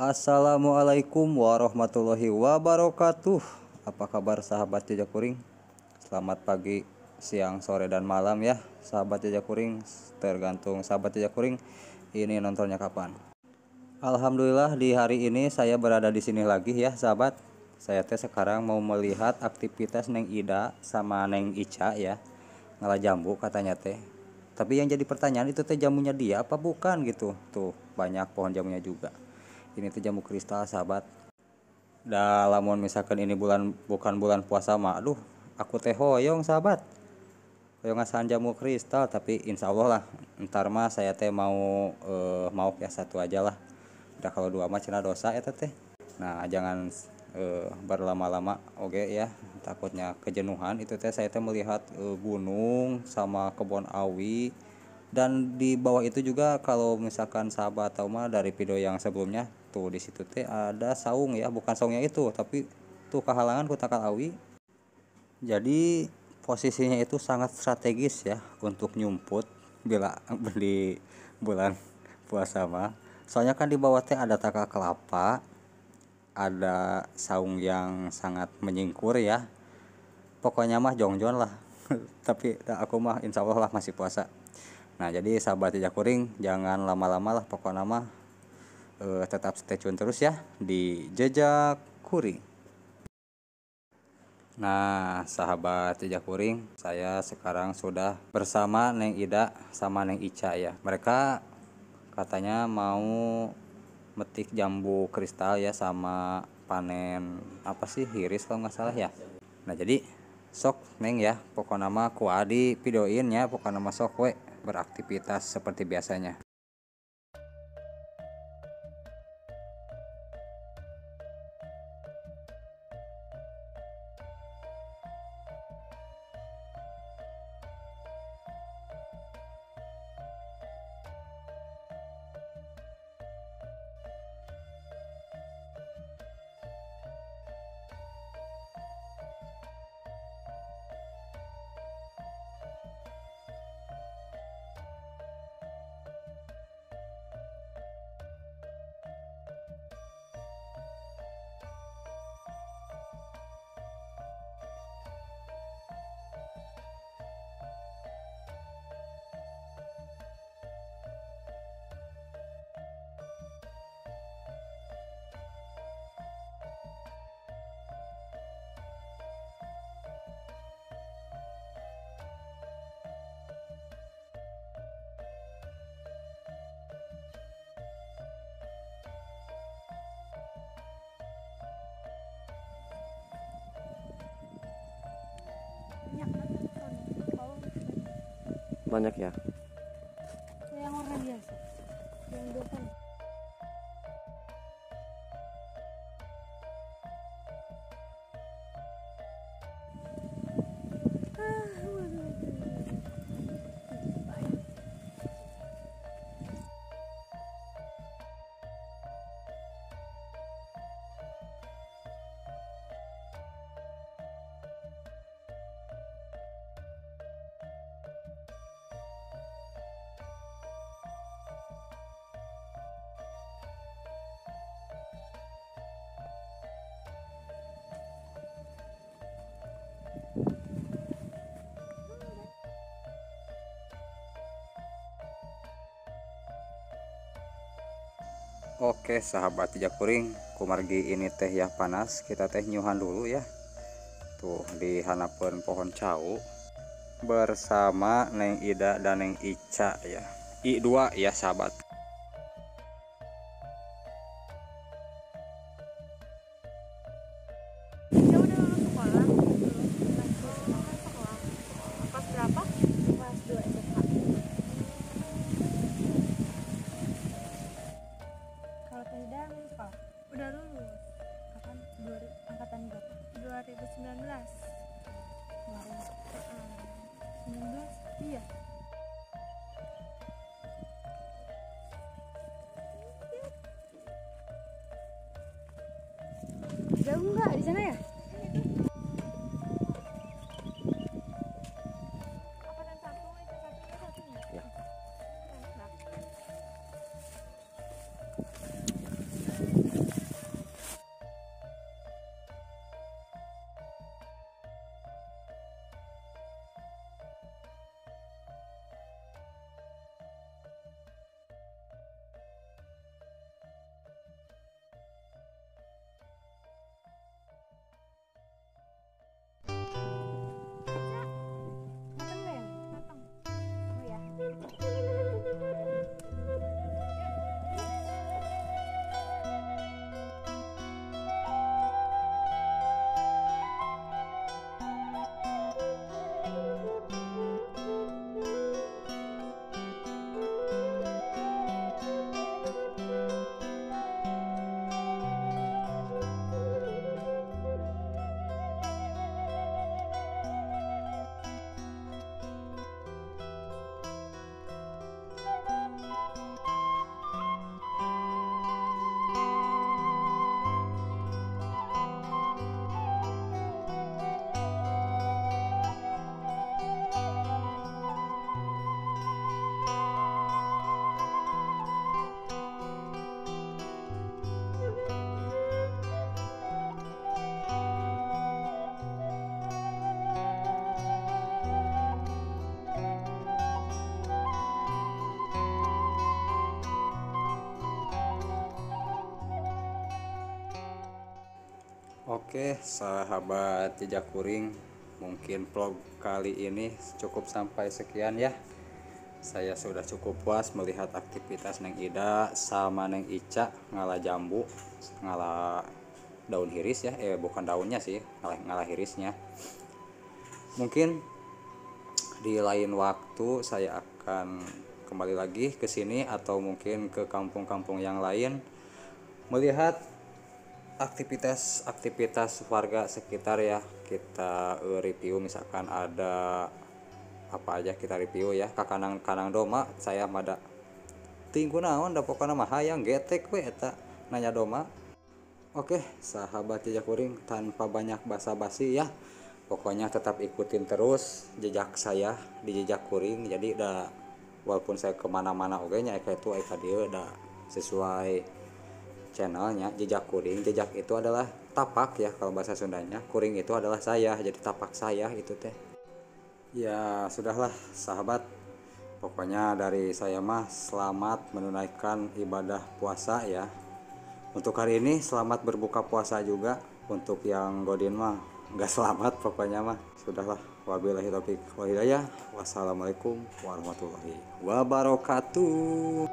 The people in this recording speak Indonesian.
Assalamualaikum warahmatullahi wabarakatuh. Apa kabar sahabat jejak kuring? Selamat pagi, siang, sore, dan malam ya sahabat jejak kuring. Tergantung sahabat jejak kuring ini nontonnya kapan. Alhamdulillah di hari ini saya berada di sini lagi ya sahabat. Saya sekarang mau melihat aktivitas Neng Ida sama Neng Ica ya. Ngalah jambu katanya teh. Tapi yang jadi pertanyaan itu jamunya dia apa bukan gitu. Tuh banyak pohon jamunya juga. Ini jamu kristal sahabat. Lamun misalkan ini bukan bulan puasa mah aduh aku hoyong sahabat. Hoyong ngasahan jamu kristal, tapi insya Allah lah ntar mah saya mau ya satu aja lah. Udah kalau dua mah cenah dosa ya teh. Nah jangan berlama-lama oke ya, takutnya kejenuhan. Itu saya melihat gunung sama kebun awi. Dan di bawah itu juga kalau misalkan sahabat tahu mah dari video yang sebelumnya tuh di situ ada saung ya, bukan saungnya itu tapi tuh kehalangan ku takal awi. Jadi posisinya itu sangat strategis ya untuk nyumput bila di bulan puasa mah. Soalnya kan di bawah ada takal kelapa, ada saung yang sangat menyingkur ya. Pokoknya mah jongjon lah. Tapi aku mah insya Allah lah masih puasa. Nah jadi sahabat jejak kuring jangan lama-lama lah, pokoknya mah tetap stay tune terus ya di jejak kuring. Nah sahabat jejak kuring, saya sekarang sudah bersama Neng Ida sama Neng Ica ya. Mereka katanya mau metik jambu kristal ya sama panen apa sih hiris kalau nggak salah ya. Nah jadi sok Neng ya, pokoknya mah ku adi videoin ya, pokoknya mah sok we beraktivitas seperti biasanya. Banyak ya. Yang warna biasa, yang depan. Oke sahabat jejak kuring, kumargi ini teh ya panas, kita teh nyuhan dulu ya. Tuh di hanapeun pohon cau bersama Neng Ida dan Neng Ica ya. I2 ya sahabat. Dia udah lulus sekolah. Kelas berapa? Kelas 2 SMA. Kalau Teh Ida sekolah? Udah lulus. Kapan? Angkatan berapa? 2019. 2019? Iya. Jauh nggak di sana ya? Oke, sahabat jejak kuring, mungkin vlog kali ini cukup sampai sekian ya. Saya sudah cukup puas melihat aktivitas Neng Ida sama Neng Ica ngalah jambu, ngalah daun hiris ya, bukan daunnya sih, ngalah hirisnya. Mungkin di lain waktu saya akan kembali lagi ke sini atau mungkin ke kampung-kampung yang lain melihat aktivitas warga sekitar ya. Kita review, misalkan ada apa aja kita review ya. Kakanang doma saya mada tinggu naon da pokona mah hayang getek we eta nanya doma. Oke, sahabat jejak kuring, tanpa banyak basa-basi ya, pokoknya tetap ikutin terus jejak saya di jejak kuring. Jadi udah, walaupun saya kemana-mana oke nya eka itu eka dia udah sesuai channelnya jejak kuring. Jejak itu adalah tapak ya kalau bahasa Sundanya, kuring itu adalah saya, jadi tapak saya itu teh. Ya sudahlah sahabat, pokoknya dari saya mah selamat menunaikan ibadah puasa ya. Untuk hari ini selamat berbuka puasa juga. Untuk yang godin mah nggak selamat pokoknya mah. Sudahlah, wabillahi taufiq wal hidayah. Wassalamualaikum warahmatullahi wabarakatuh.